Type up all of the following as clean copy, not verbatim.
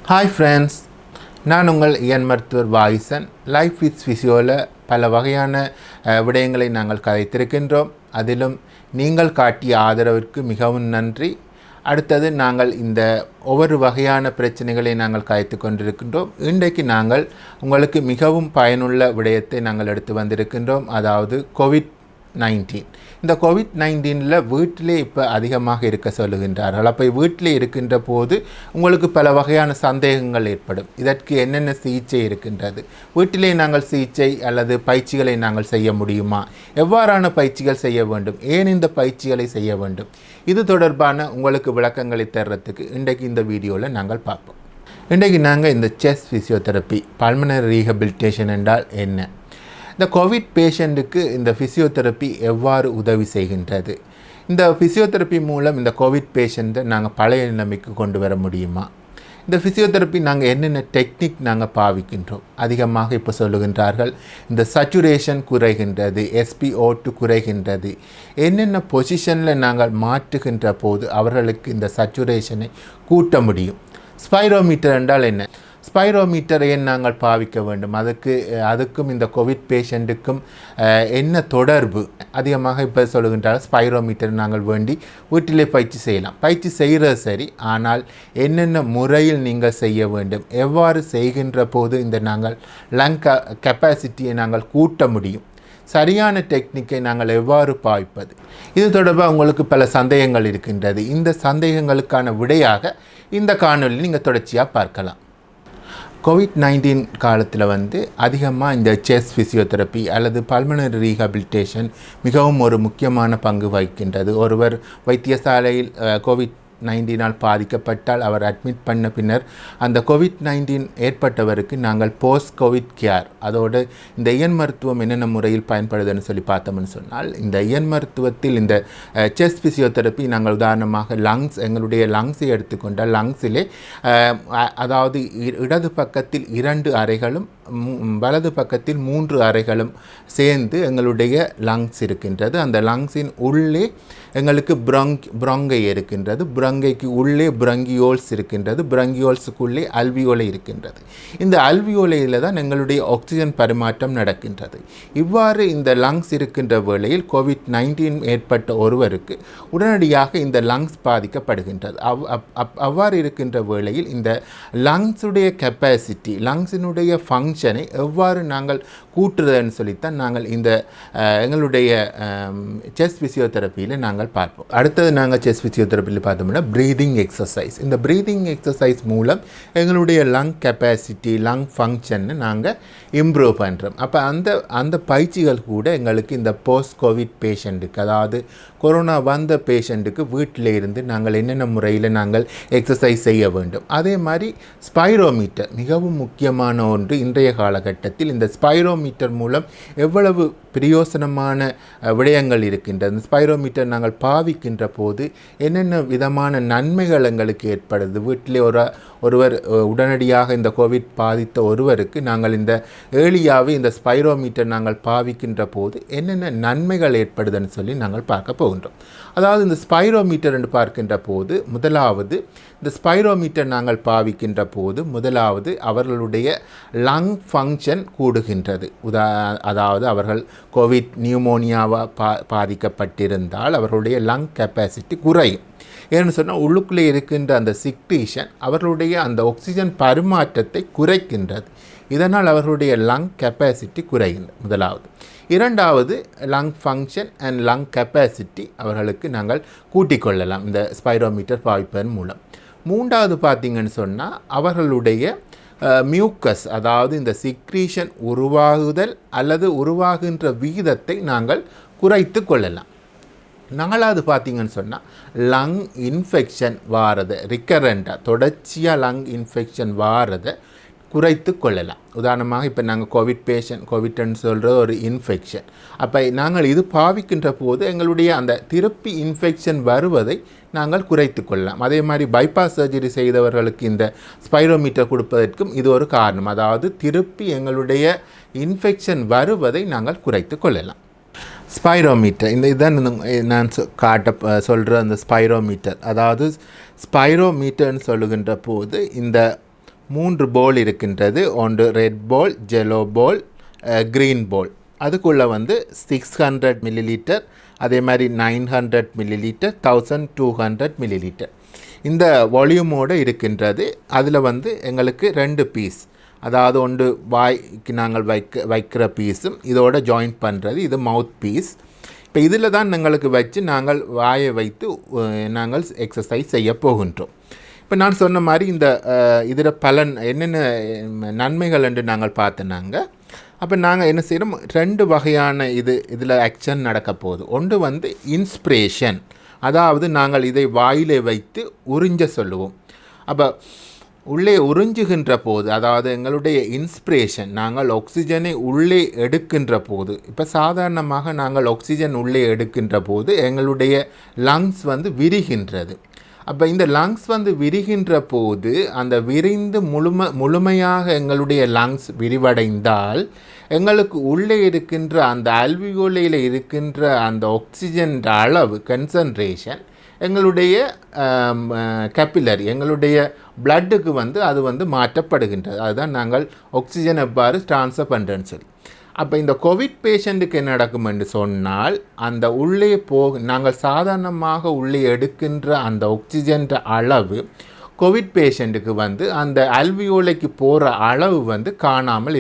Hi friends, நான் உங்கள் இயன் மருத்துவர் வாயிசன். லைஃப் வித் ஃபிசியோவில் பல வகையான விடயங்களை நாங்கள் கதைத்திருக்கின்றோம். அதிலும் நீங்கள் காட்டிய ஆதரவிற்கு மிகவும் நன்றி. அடுத்தது நாங்கள் இந்த ஒவ்வொரு வகையான பிரச்சனைகளை நாங்கள் கதைத்து கொண்டிருக்கின்றோம். இன்றைக்கு நாங்கள் உங்களுக்கு மிகவும் பயனுள்ள விடயத்தை நாங்கள் எடுத்து வந்திருக்கின்றோம். அதாவது COVID-19. இந்த COVID-19 வீட்டிலே இப்போ அதிகமாக இருக்க சொல்லுகின்றார்கள். அப்போ வீட்டிலே இருக்கின்ற போது உங்களுக்கு பல வகையான சந்தேகங்கள் ஏற்படும். இதற்கு என்னென்ன சிகிச்சை இருக்கின்றது, வீட்டிலே நாங்கள் சிகிச்சை அல்லது பயிற்சிகளை நாங்கள் செய்ய முடியுமா, எவ்வாறான பயிற்சிகள் செய்ய வேண்டும், ஏன் இந்த பயிற்சிகளை செய்ய வேண்டும், இது தொடர்பான உங்களுக்கு விளக்கங்களை தர்றதுக்கு இன்றைக்கு இந்த வீடியோவில் நாங்கள் பார்ப்போம். இன்றைக்கு நாங்கள் இந்த செஸ்ட் ஃபிசியோதெரப்பி, பல்மனரி ரீஹபிலிட்டேஷன் என்றால் என்ன, இந்த கோவிட் பேஷண்ட்டுக்கு இந்த ஃபிசியோதெரப்பி எவ்வாறு உதவி செய்கின்றது, இந்த ஃபிசியோதெரப்பி மூலம் இந்த கோவிட் பேஷண்ட்டை நாங்கள் பழைய நிலைமைக்கு கொண்டு வர முடியுமா, இந்த ஃபிசியோதெரப்பி நாங்கள் என்னென்ன டெக்னிக் நாங்கள் பாவிக்கின்றோம். அதிகமாக இப்போ சொல்லுகின்றார்கள் இந்த சச்சுரேஷன் குறைகின்றது, SpO2 குறைகின்றது, என்னென்ன பொசிஷனில் நாங்கள் மாற்றுகின்ற போது அவர்களுக்கு இந்த சச்சுரேஷனை கூட்ட முடியும். ஸ்பைரோமீட்டர் என்றால் என்ன, ஸ்பைரோமீட்டரை ஏன் நாங்கள் பாவிக்க வேண்டும், அதுக்கும் இந்த கோவிட் பேஷண்ட்டுக்கும் என்ன தொடர்பு. அதிகமாக இப்போ சொல்லுகின்றால் ஸ்பைரோமீட்டர் நாங்கள் வேண்டி வீட்டிலே பயிற்சி செய்யலாம். பயிற்சி செய்கிறது சரி, ஆனால் என்னென்ன முறையில் நீங்கள் செய்ய வேண்டும், எவ்வாறு செய்கின்ற போது இந்த நாங்கள் லங் கெப்பாசிட்டியை நாங்கள் கூட்ட முடியும், சரியான டெக்னிக்கை நாங்கள் எவ்வாறு பாவிப்பது, இது தொடர்பாக உங்களுக்கு பல சந்தேகங்கள் இருக்கின்றது. இந்த சந்தேகங்களுக்கான விடையாக இந்த காணொலியில் நீங்கள் தொடர்ச்சியாக பார்க்கலாம். COVID-19 காலத்தில் அதிகமாக இந்த செஸ்ட் ஃபிசியோதெரப்பி அல்லது பல்மனரி ரீஹபிலிட்டேஷன் மிகவும் ஒரு முக்கியமான பங்கு வகிக்கின்றது. ஒருவர் வைத்தியசாலையில் COVID-19 பாதிக்கப்பட்டால் அவர் அட்மிட் பண்ண பின்னர் அந்த COVID-19 ஏற்பட்டவருக்கு நாங்கள் போஸ்ட் கோவிட் கேர், அதோடு இந்த இயன் மருத்துவம் என்னென்ன முறையில் பயன்படுதுன்னு சொல்லி பார்த்தோம்னு சொன்னால், இந்த இயன் மருத்துவத்தில் இந்த செஸ்ட் ஃபிசியோதெரப்பி நாங்கள் உதாரணமாக எங்களுடைய லங்ஸை எடுத்துக்கொண்டால் லங்ஸிலே அதாவது இடது பக்கத்தில் 2 அறைகளும் வலது பக்கத்தில் 3 அறைகளும் சேர்ந்து எங்களுடைய லங்ஸ் இருக்கின்றது. அந்த லங்ஸின் உள்ளே எங்களுக்கு ப்ரங்கை இருக்கின்றது, ப்ரங்கைக்கு உள்ளே ப்ரங்கியோல்ஸ் இருக்கின்றது, ப்ரங்கியோல்ஸுக்குள்ளே அல்வியோலை இருக்கின்றது. இந்த அல்வியோலையில் தான் எங்களுடைய ஆக்சிஜன் பரிமாற்றம் நடக்கின்றது. இவ்வாறு இந்த லங்ஸ் இருக்கின்ற வேளையில் COVID-19 ஏற்பட்ட ஒருவருக்கு உடனடியாக இந்த லங்ஸ் பாதிக்கப்படுகின்றது. அவ்வாறு இருக்கின்ற வேளையில் இந்த லங்ஸுடைய கெப்பாசிட்டி, லங்ஸினுடைய ஃபங்க்ஷனை எவ்வாறு நாங்கள் கூட்டுறதுன்னு சொல்லித்தான் நாங்கள் இந்த எங்களுடைய செஸ்ட் ஃபிசியோதெரப்பியில் நாங்கள் பார்ப்போம். அடுத்தது நாங்கள் செஸ்ட் ஃபிசியோதெரப்பியில் பார்த்தோம்னா ப்ரீதிங் எக்ஸசைஸ். இந்த ப்ரீதிங் எக்ஸசைஸ் மூலம் எங்களுடைய லங் கெப்பாசிட்டி, லங் ஃபங்க்ஷனை நாங்கள் இம்ப்ரூவ் பண்ணுறோம். அப்போ அந்த பயிற்சிகள் கூட எங்களுக்கு இந்த போஸ்ட் கோவிட் பேஷண்ட்டுக்கு, அதாவது கொரோனா வந்த பேஷண்ட்டுக்கு வீட்டில் இருந்து நாங்கள் என்னென்ன முறையில் நாங்கள் எக்ஸசைஸ் செய்ய வேண்டும். அதே மாதிரி ஸ்பைரோமீட்டர் மிகவும் முக்கியமான ஒன்று. இன்றைய காலகட்டத்தில் இந்த ஸ்பைரோமீட்டர் மூலம் எவ்வளவு பிரயோசனமான விடயங்கள் இருக்கின்றது. இந்த ஸ்பைரோமீட்டர் நாங்கள் பாவிக்கின்ற போது என்னென்ன விதமான நன்மைகள் எங்களுக்கு ஏற்படுது. வீட்டிலே ஒருவர் உடனடியாக இந்த கோவிட் பாதித்த ஒருவருக்கு நாங்கள் இந்த ஏர்லியாகவே இந்த ஸ்பைரோமீட்டர் நாங்கள் பாவிக்கின்ற போது என்னென்ன நன்மைகள் ஏற்படுதுன்னு சொல்லி நாங்கள் பார்க்க போகின்றோம். அதாவது இந்த ஸ்பைரோமீட்டர் என்று பார்க்கின்ற போது முதலாவது, இந்த ஸ்பைரோமீட்டர் நாங்கள் பாவிக்கின்ற போது முதலாவது அவர்களுடைய லங் ஃபங்க்ஷன் கூடுகின்றது. அதாவது அவர்கள் கோவிட் நியூமோனியாவாக பாதிக்கப்பட்டிருந்தால் அவர்களுடைய லங் கெப்பாசிட்டி குறையும். ஏன்னு சொன்னால் உள்ளுக்குள்ளே இருக்கின்ற அந்த சிக்ரீஷன் அவர்களுடைய அந்த ஆக்சிஜன் பரிமாற்றத்தை குறைக்கின்றது. இதனால் அவர்களுடைய லங் கெப்பாசிட்டி குறைகின்றது முதலாவது. இரண்டாவது, lung function and lung capacity அவர்களுக்கு நாங்கள் கூட்டிக் கொள்ளலாம் இந்த ஸ்பைரோமீட்டர் பாவிப்பதன் மூலம். மூன்றாவது பார்த்திங்கன்னு சொன்னால் அவர்களுடைய மியூக்கஸ், அதாவது இந்த சிக்ரீஷன் உருவாகுதல் அல்லது உருவாகின்ற விகிதத்தை நாங்கள் குறைத்து கொள்ளலாம். நாலாவது பார்த்திங்கன்னு சொன்னால் லங் இன்ஃபெக்ஷன் வாரதை, ரிக்கரண்ட்டாக தொடர்ச்சியாக லங் இன்ஃபெக்ஷன் வாரதை குறைத்து கொள்ளலாம். உதாரணமாக இப்போ நாங்கள் கோவிட்னு சொல்கிற ஒரு இன்ஃபெக்ஷன், அப்போ நாங்கள் இது பாவிக்கின்ற போது எங்களுடைய அந்த திருப்பி இன்ஃபெக்ஷன் வருவதை நாங்கள் குறைத்து கொள்ளலாம். அதே மாதிரி பைபாஸ் சர்ஜரி செய்தவர்களுக்கு இந்த ஸ்பைரோமீட்டர் கொடுப்பதற்கும் இது ஒரு காரணம். அதாவது திருப்பி எங்களுடைய இன்ஃபெக்ஷன் வருவதை நாங்கள் குறைத்து கொள்ளலாம். ஸ்பைரோமீட்டர், இதுதான் நான் சொல்கிற அந்த ஸ்பைரோமீட்டர். அதாவது ஸ்பைரோமீட்டர்னு சொல்லுகின்ற போது இந்த 3 போல் இருக்கின்றது. ஒன்று ரெட் போல், ஜெலோ போல், க்ரீன் போல். அதுக்குள்ளே வந்து 600 மில்லிலிட்டர், அதே மாதிரி 900 மில்லிலிட்டர், 1200 மில்லிலிட்டர் இந்த வால்யூமோடு இருக்கின்றது. அதில் வந்து எங்களுக்கு 2 பீஸ், அதாவது ஒன்று வாய்க்கு நாங்கள் வைக்கிற பீஸும் இதோட ஜாயிண்ட் பண்ணுறது, இது மவுத் பீஸ். இப்போ இதில் தான் எங்களுக்கு வச்சு நாங்கள் வாயை வைத்து நாங்கள் எக்ஸசைஸ் செய்ய போகின்றோம். இப்போ நான் சொன்ன மாதிரி இந்த இதில் பலன் என்னென்ன நன்மைகள் என்று நாங்கள் பார்த்தோன்னாங்க. அப்போ நாங்கள் என்ன செய்கிறோம், 2 வகையான இதில் ஆக்ஷன் நடக்க போகுது. ஒன்று வந்து இன்ஸ்பிரேஷன், அதாவது நாங்கள் இதை வாயிலே வைத்து உறிஞ்ச சொல்லுவோம். அப்போ உள்ளே உறிஞ்சுகின்ற போது, அதாவது எங்களுடைய இன்ஸ்பிரேஷன், நாங்கள் ஆக்சிஜனை உள்ளே எடுக்கின்ற போது, இப்போ சாதாரணமாக நாங்கள் ஆக்சிஜன் உள்ளே எடுக்கின்ற போது எங்களுடைய லங்ஸ் வந்து விரிகின்றது. அப்போ இந்த லங்ஸ் வந்து விரிகின்ற போது அந்த விரிந்து முழுமையாக எங்களுடைய லங்ஸ் விரிவடைந்தால் எங்களுக்கு உள்ளே இருக்கின்ற அந்த அல்வியோலையில் இருக்கின்ற அந்த ஆக்சிஜன் அளவு கன்சன்ட்ரேஷன் எங்களுடைய கேப்பிலரி, எங்களுடைய பிளட்டுக்கு வந்து அது வந்து மாற்றப்படுகின்றது. அதுதான் நாங்கள் ஆக்சிஜன் எவ்வாறு ட்ரான்ஸ்ஃபர் பண்ணுறேன்னு சொல்லி. அப்போ இந்த கோவிட் பேஷண்ட்டுக்கு என்ன நடக்கும் என்று சொன்னால், அந்த உள்ளே நாங்கள் சாதாரணமாக உள்ளே எடுக்கின்ற அந்த ஆக்சிஜன் அளவு கோவிட் பேஷண்ட்டுக்கு வந்து அந்த அல்வியோலைக்கு போகிற அளவு வந்து காணாமல்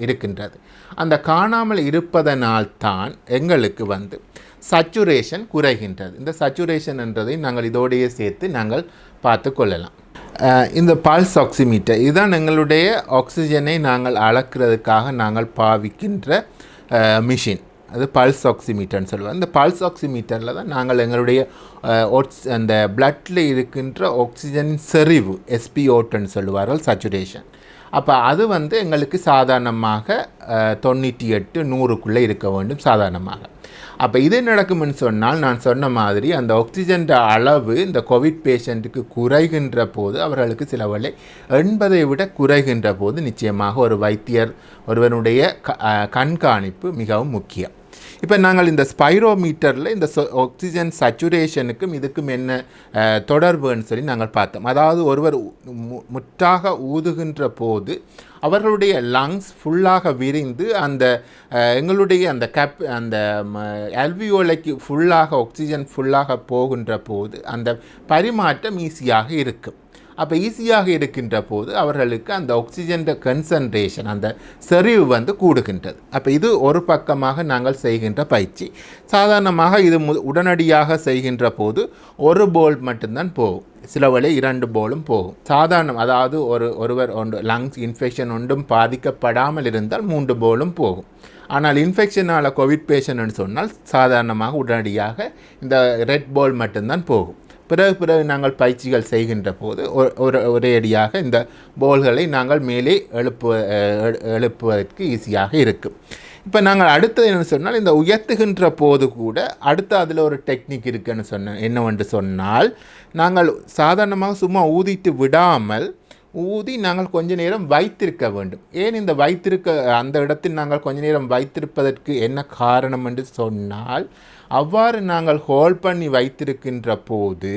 இருக்கின்றது. அந்த காணாமல் இருப்பதனால்தான் எங்களுக்கு வந்து சச்சுரேஷன் குறைகின்றது. இந்த சச்சுரேஷன் என்றதை நாங்கள் இதோடையே சேர்த்து நாங்கள் பார்த்து கொள்ளலாம். இந்த பல்ஸ் ஆக்சிமீட்டர் இதுதான் எங்களுடைய ஆக்சிஜனை நாங்கள் அளக்கிறதுக்காக நாங்கள் பாவிக்கின்ற மிஷின். அது பல்ஸ் ஆக்சிமீட்டர்னு சொல்லுவாங்க. இந்த பல்ஸ் ஆக்சிமீட்டரில் தான் நாங்கள் எங்களுடைய அந்த பிளட்டில் இருக்கின்ற ஆக்சிஜனின் செறிவு, SpO2ன்னு சொல்லுவார்கள், சச்சுரேஷன். அப்போ அது வந்து எங்களுக்கு சாதாரணமாக 98 100க்குள்ளே இருக்க வேண்டும் சாதாரணமாக. அப்போ இது நடக்கும்னு சொன்னால், நான் சொன்ன மாதிரி அந்த ஆக்சிஜன் அளவு இந்த கோவிட் பேஷண்ட்டுக்கு குறைகின்ற போது, அவர்களுக்கு சில வேளை 80 விட குறைகின்ற போது நிச்சயமாக ஒரு வைத்தியர் ஒருவனுடைய கண்காணிப்பு மிகவும் முக்கியம். இப்போ நாங்கள் இந்த ஸ்பைரோமீட்டரில் இந்த ஆக்சிஜன் சச்சுரேஷனுக்கும் இதுக்கும் என்ன தொடர்புன்னு சொல்லி நாங்கள் பார்த்தோம். அதாவது ஒருவர் முற்றாக ஊதுகின்ற போது அவர்களுடைய லங்ஸ் ஃபுல்லாக விரிந்து அந்த எங்களுடைய அந்த அல்வியோலைக்கு ஃபுல்லாக ஆக்சிஜன் ஃபுல்லாக போகின்ற போது அந்த பரிமாற்றம் ஈஸியாக இருக்கும். அப்போ ஈஸியாக இருக்கின்ற போது அவர்களுக்கு அந்த ஆக்சிஜன் கன்சன்ட்ரேஷன், அந்த செறிவு வந்து கூடுகின்றது. அப்போ இது ஒரு பக்கமாக நாங்கள் செய்கின்ற பயிற்சி. சாதாரணமாக இது உடனடியாக செய்கின்ற போது 1 போல் மட்டும்தான் போகும், சில வேளை 2 போலும் போகும். அதாவது ஒருவர் லங்ஸ் இன்ஃபெக்ஷன் ஒன்றும் பாதிக்கப்படாமல் இருந்தால் 3 போலும் போகும். ஆனால் இன்ஃபெக்ஷனால் கோவிட் பேஷண்ட்னு சொன்னால் சாதாரணமாக உடனடியாக இந்த ரெட் போல் மட்டும்தான் போகும். பிறகு நாங்கள் பயிற்சிகள் செய்கின்ற போது ஒரேடியாக இந்த போல்களை நாங்கள் மேலே எழுப்புவதற்கு ஈஸியாக இருக்கும். இப்போ நாங்கள் அடுத்தது என்ன சொன்னால், இந்த உயர்த்துகின்ற போது கூட அதில் ஒரு டெக்னிக் இருக்குன்னு என்னவென்று சொன்னால், நாங்கள் சாதாரணமாக சும்மா ஊதிட்டு விடாமல் ஊதி நாங்கள் கொஞ்ச நேரம் வைத்திருக்க வேண்டும். ஏன் இந்த அந்த இடத்தில் நாங்கள் கொஞ்ச நேரம் வைத்திருப்பதற்கு என்ன காரணம் என்று சொன்னால், அவ்வாறு நாங்கள் ஹோல்ட் பண்ணி வைத்திருக்கின்ற போது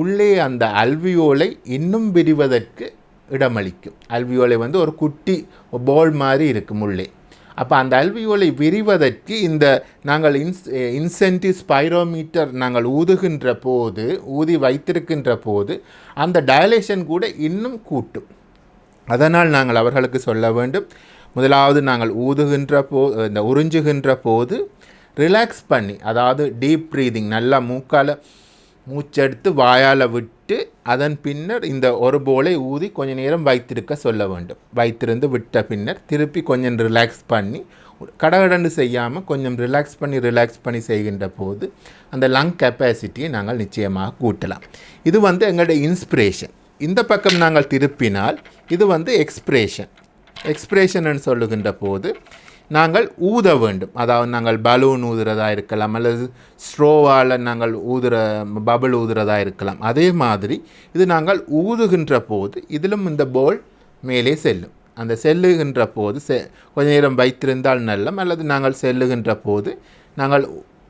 உள்ளே அந்த அல்வியோலை இன்னும் விரிவதற்கு இடமளிக்கும். அல்வியோலை வந்து ஒரு குட்டி போல் மாதிரி இருக்கும் உள்ளே. அப்போ அந்த அல்வியோலை விரிவதற்கு இந்த நாங்கள் இன்சென்டிவ் ஸ்பைரோமீட்டர் நாங்கள் ஊதி வைத்திருக்கின்ற போது அந்த டயலேஷன் கூட இன்னும் கூட்டும். அதனால் நாங்கள் அவர்களுக்கு சொல்ல வேண்டும், முதலாவது நாங்கள் இந்த உறிஞ்சுகின்ற போது ரிலாக்ஸ் பண்ணி, அதாவது டீப் ப்ரீதிங், நல்லா மூச்செடுத்து வாயால் விட்டு அதன் பின்னர் இந்த ஒரு போலை ஊதி கொஞ்சம் நேரம் வைத்திருக்க சொல்ல வேண்டும். வைத்திருந்து விட்ட பின்னர் திருப்பி கொஞ்சம் ரிலாக்ஸ் பண்ணி, கடகடன்னு செய்யாமல் கொஞ்சம் ரிலாக்ஸ் பண்ணி செய்கின்ற போது அந்த லங் கெப்பாசிட்டியை நாங்கள் நிச்சயமாக கூட்டலாம். இது வந்து எங்களுடைய இன்ஸ்பிரேஷன். இந்த பக்கம் நாங்கள் திருப்பினால் இது வந்து எக்ஸ்பிரேஷன் சொல்லுகின்ற போது நாங்கள் ஊத வேண்டும். அதாவது நாங்கள் பலூன் ஊதுறதா இருக்கலாம், அல்லது ஸ்ட்ரோவால் நாங்கள் பபிள் ஊதுறதா இருக்கலாம். அதே மாதிரி இது நாங்கள் ஊதுகின்ற போது இதிலும் இந்த போல் மேலே செல்லும். அந்த செல்லுகின்ற போது கொஞ்ச நேரம் வைத்திருந்தால் நல்லம், அல்லது நாங்கள் செல்லுகின்ற போது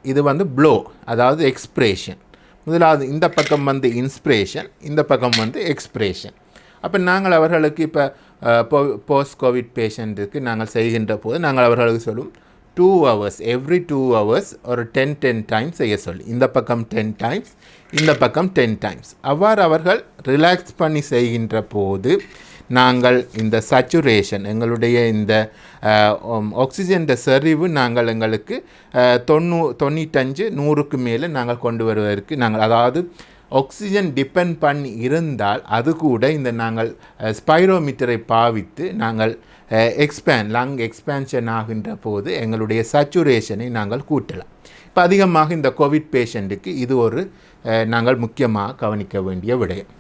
இது வந்து ப்ளோ, அதாவது எக்ஸ்பிரேஷன். முதலாவது இந்த பக்கம் வந்து இன்ஸ்பிரேஷன், இந்த பக்கம் வந்து எக்ஸ்பிரேஷன். அப்போ நாங்கள் அவர்களுக்கு இப்போ போஸ்ட் கோவிட் பேஷண்ட்டுக்கு நாங்கள் செய்கின்ற போது நாங்கள் அவர்களுக்கு சொல்லும் 2 hours எவ்ரி 2 hours ஒரு 10 டைம்ஸ் செய்ய சொல்லி, இந்த பக்கம் 10 டைம்ஸ், இந்த பக்கம் 10 டைம்ஸ். அவ்வாறு அவர்கள் ரிலாக்ஸ் பண்ணி செய்கின்ற போது நாங்கள் இந்த சச்சுரேஷன் எங்களுடைய இந்த ஆக்சிஜன் செறிவு நாங்கள் எங்களுக்கு 95-100க்கு மேலே நாங்கள் கொண்டு வருவதற்கு நாங்கள், அதாவது ஆக்சிஜன் டிபெண்ட் பண்ணி இருந்தால் அது கூட இந்த நாங்கள் ஸ்பைரோமீட்டரை பாவித்து நாங்கள் லங் எக்ஸ்பேன்ஷன் ஆகின்ற போது எங்களுடைய சச்சுரேஷனை நாங்கள் கூட்டலாம். இப்போ அதிகமாக இந்த கோவிட் பேஷண்ட்டுக்கு இது ஒரு நாங்கள் முக்கியமாக கவனிக்க வேண்டிய விடயம்.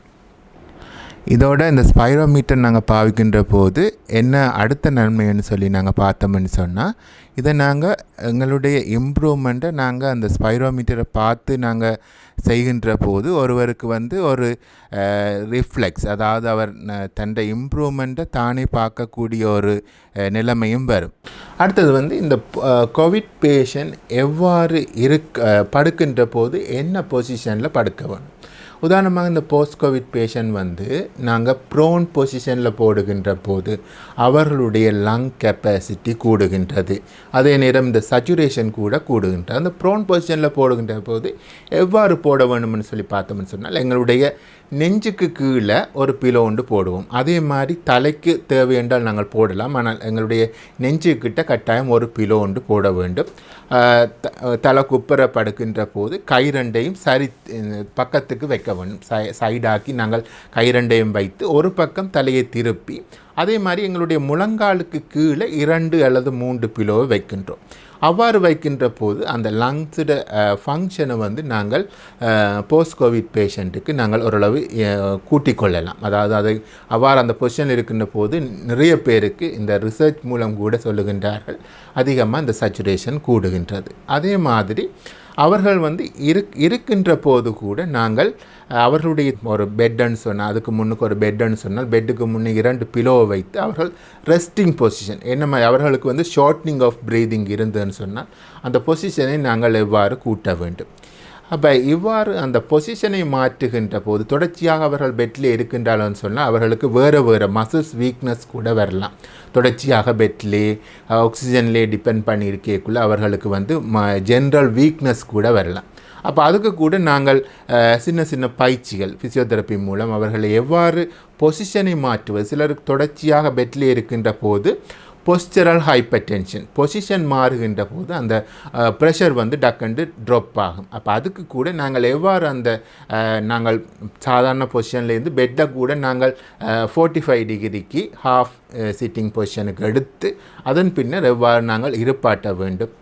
இதோட இந்த ஸ்பைரோமீட்டர் நாங்கள் பாவிக்கின்ற போது என்ன அடுத்த நன்மைன்னு சொல்லி நாங்கள் பார்த்தோம்னு சொன்னால், இதை நாங்கள் எங்களுடைய இம்ப்ரூவ்மெண்ட்டை நாங்கள் அந்த ஸ்பைரோமீட்டரை பார்த்து நாங்கள் செய்கின்ற போது ஒருவருக்கு ஒரு ரிஃப்ளெக்ஸ், அதாவது அவர் தன்னுடைய இம்ப்ரூவ்மெண்ட்டை தானே பார்க்கக்கூடிய ஒரு நிலைமையும் வரும். அடுத்தது இந்த கோவிட் பேஷண்ட் எவ்வாறு படுக்கின்ற போது என்ன பொசிஷனில் படுக்க வேணும். உதாரணமாக இந்த போஸ்ட் கோவிட் பேஷண்ட் நாங்கள் ப்ரோன் பொசிஷனில் போடுகின்ற போது அவர்களுடைய லங் கெப்பாசிட்டி கூடுகின்றது, அதே நேரம் இந்த சச்சுரேஷன் கூட கூடுகின்றது. அந்த ப்ரோன் பொசிஷனில் போடுகின்ற போது எவ்வாறு போட வேணும்னு சொல்லி பார்த்தோம்னு சொன்னால், எங்களுடைய நெஞ்சுக்கு கீழே ஒரு பிலோ ஒன்று போடுவோம். அதே மாதிரி தலைக்கு தேவை என்றால் நாங்கள் போடலாம், ஆனால் எங்களுடைய நெஞ்சுக்கிட்ட கட்டாயம் ஒரு பிலோ ஒன்று போட வேண்டும். தலை குப்புற படுக்கின்ற போது கை ரெண்டையும் சரி பக்கத்துக்கு வைக்க வேண்டும். சைடாக்கி நாங்கள் கை ரெண்டையும் வைத்து ஒரு பக்கம் தலையை திருப்பி, அதே மாதிரி எங்களுடைய முழங்காலுக்கு கீழே 2 அல்லது 3 பிலோவை வைக்கின்றோம். அவ்வாறு வைக்கின்ற போது அந்த லங்ஸோட ஃபங்க்ஷனை நாங்கள் போஸ்ட் கோவிட் பேஷண்ட்டுக்கு நாங்கள் ஓரளவு கூட்டிக் கொள்ளலாம். அதாவது அவ்வாறு அந்த பொசிஷன் இருக்கின்ற போது நிறைய பேருக்கு இந்த ரிசர்ச் மூலம் கூட சொல்லுகின்றார்கள் அதிகமாக இந்த சச்சுரேஷன் கூடுகின்றது. அதே மாதிரி அவர்கள் இருக்கின்ற போது கூட நாங்கள் அவர்களுடைய ஒரு பெட்டுன்னு சொன்னால், அதுக்கு முன்னுக்கு ஒரு பெட்டுன்னு சொன்னால் பெட்டுக்கு முன்னே 2 பிலோவை வைத்து அவர்கள் ரெஸ்டிங் பொசிஷன், என்ன மாதிரி அவர்களுக்கு ஷார்ட்னிங் ஆஃப் ப்ரீதிங் இருந்ததுன்னு சொன்னால் அந்த பொசிஷனை நாங்கள் எவ்வாறு கூட்ட வேண்டும். அப்போ இவ்வாறு அந்த பொசிஷனை மாற்றுகின்ற போது தொடர்ச்சியாக அவர்கள் பெட்டில் இருக்கின்றாலும் சொன்னால் அவர்களுக்கு வேறு மசில்ஸ் வீக்னஸ் கூட வரலாம். தொடர்ச்சியாக பெட்லே ஆக்சிஜன்லே டிபெண்ட் பண்ணி இருக்கக்குள்ள அவர்களுக்கு ஜென்ரல் வீக்னஸ் கூட வரலாம். அப்போ அதுக்கு கூட நாங்கள் சின்ன பயிற்சிகள் ஃபிசியோதெரப்பி மூலம் அவர்களை எவ்வாறு பொசிஷனை மாற்றுவது. சிலருக்கு தொடர்ச்சியாக பெட்டில் இருக்கின்ற போது பொஸ்டரல் ஹைப்பர்டென்ஷன், பொசிஷன் மாறுகின்ற போது அந்த ப்ரெஷர் டக்குண்டு ட்ராப் ஆகும். அப்போ அதுக்கு கூட நாங்கள் எவ்வாறு நாங்கள் சாதாரண பொசிஷன்லேருந்து பெட்டை கூட நாங்கள் 45 டிகிரிக்கு ஹாஃப் சிட்டிங் பொசிஷனுக்கு எடுத்து அதன் பின்னர் எவ்வாறு நாங்கள் இருப்பாட்ட வேண்டும்.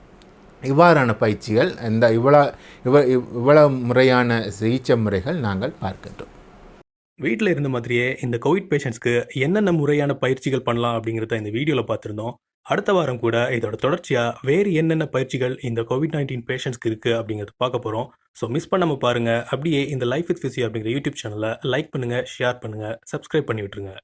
இவ்வாறான பயிற்சிகள் இவ்வளவு முறையான சிகிச்சை முறைகள் நாங்கள் பார்க்கின்றோம். வீட்டில் இருந்த மாதிரியே இந்த கோவிட் பேஷண்ட்ஸ்க்கு என்னென்ன முறையான பயிற்சிகள் பண்ணலாம் அப்படிங்கிறத இந்த வீடியோவில் பார்த்துருந்தோம். அடுத்த வாரம் கூட இதோட தொடர்ச்சியாக வேறு என்னென்ன பயிற்சிகள் இந்த COVID-19 பேஷண்ட்ஸ்க்கு இருக்குது அப்படிங்கிறத பார்க்க போகிறோம். ஸோ மிஸ் பண்ணாமல் பாருங்கள். அப்படியே இந்த லைஃப் வித் ஃபிசியோ அப்படிங்கிற யூடியூப் சேனலை லைக் பண்ணுங்கள், ஷேர் பண்ணுங்கள், சப்ஸ்கிரைப் பண்ணி விட்டுருங்க.